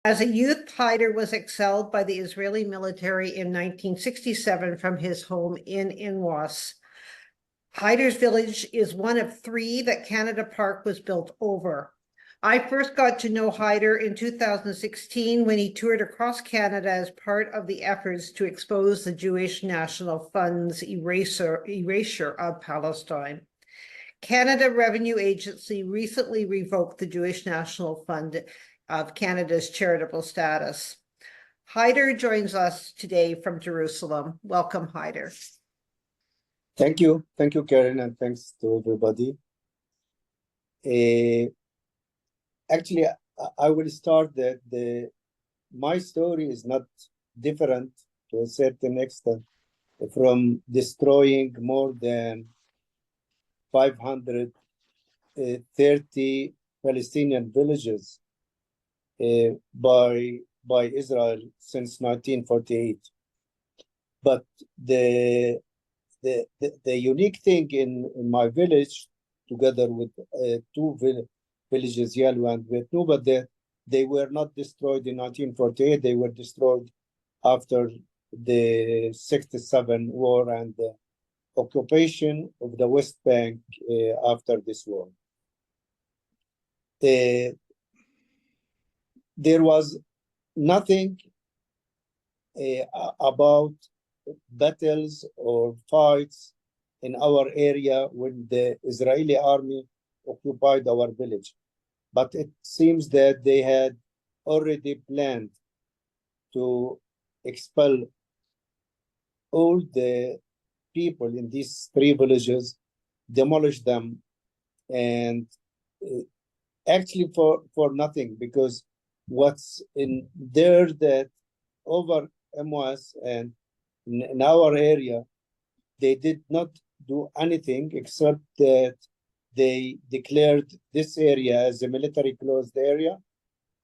As a youth, Haider was expelled by the Israeli military in 1967 from his home in Inwas. Haider's village is one of 3 that Canada Park was built over. I first got to know Haider in 2016 when he toured across Canada as part of the efforts to expose the Jewish National Fund's erasure of Palestine. Canada Revenue Agency recently revoked the Jewish National Fund of Canada's charitable status. Haider joins us today from Jerusalem. Welcome, Haider. Thank you, Karen, and thanks to everybody. Actually, I will start that my story is not different to a certain extent from destroying more than 530 Palestinian villages by Israel since 1948. But the unique thing in my village, together with 2 villages, Yalu and Vetnu, but they were not destroyed in 1948. They were destroyed after the 67 war and the occupation of the West Bank after this war. There was nothing about battles or fights in our area when the Israeli army occupied our village. But it seems that they had already planned to expel all the people in these 3 villages, demolish them, and actually for nothing, because what's in there that over MOS and in our area, they did not do anything except that they declared this area as a military closed area.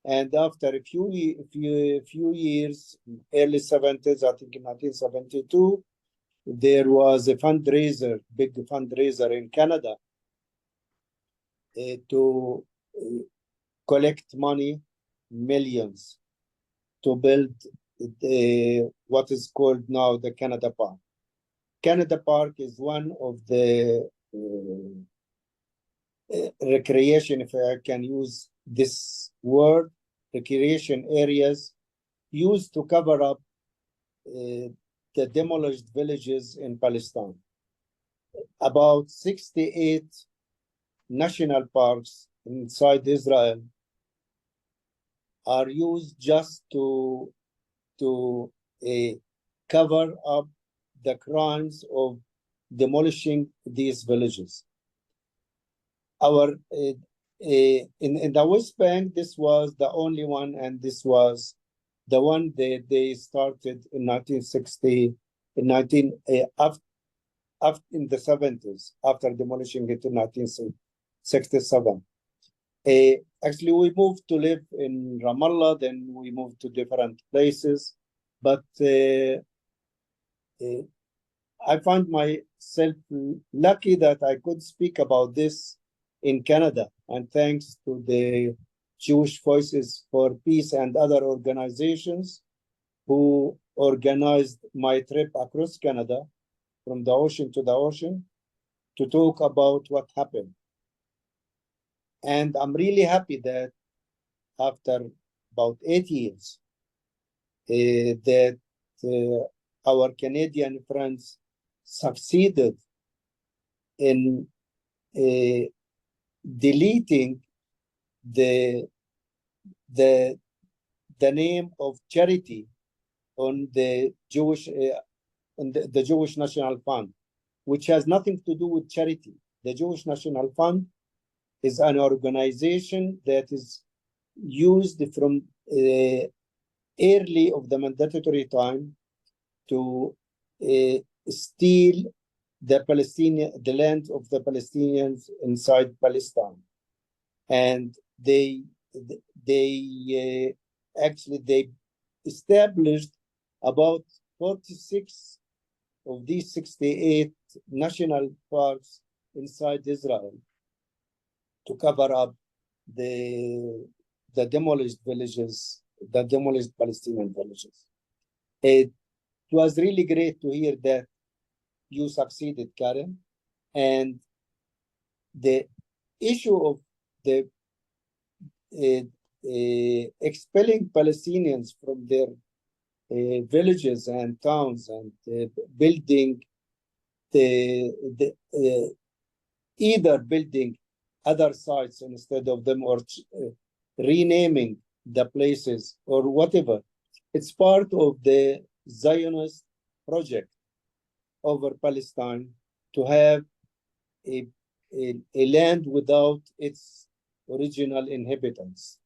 And after a few years, early 70s, I think in 1972, there was a fundraiser, big fundraiser in Canada to collect money, millions, to build what is called now the Canada Park. Canada Park is one of the recreation, if I can use this word, recreation areas used to cover up the demolished villages in Palestine. About 68 national parks inside Israel are used just to cover up the crimes of demolishing these villages. Our in the West Bank, this was the only one, and this was the one that they started in 1960, in the 70s, after demolishing it in 1967. Actually, we moved to live in Ramallah, then we moved to different places, but I find myself lucky that I could speak about this in Canada, and thanks to the Jewish Voices for Peace and other organizations who organized my trip across Canada from the ocean to the ocean to talk about what happened. And I'm really happy that after about 8 years, that our Canadian friends succeeded in deleting the name of charity on the Jewish the Jewish National Fund, which has nothing to do with charity. The Jewish National Fund is an organization that is used from early of the mandatory time to steal the land of the Palestinians inside Palestine, and they established about 46 of these 68 national parks inside Israel to cover up the demolished villages the demolished Palestinian villages. It was really great to hear that you succeeded, Karen. And the issue of the expelling Palestinians from their villages and towns and building either building other sites instead of them or renaming the places or whatever. It's part of the Zionist project over Palestine to have a land without its original inhabitants.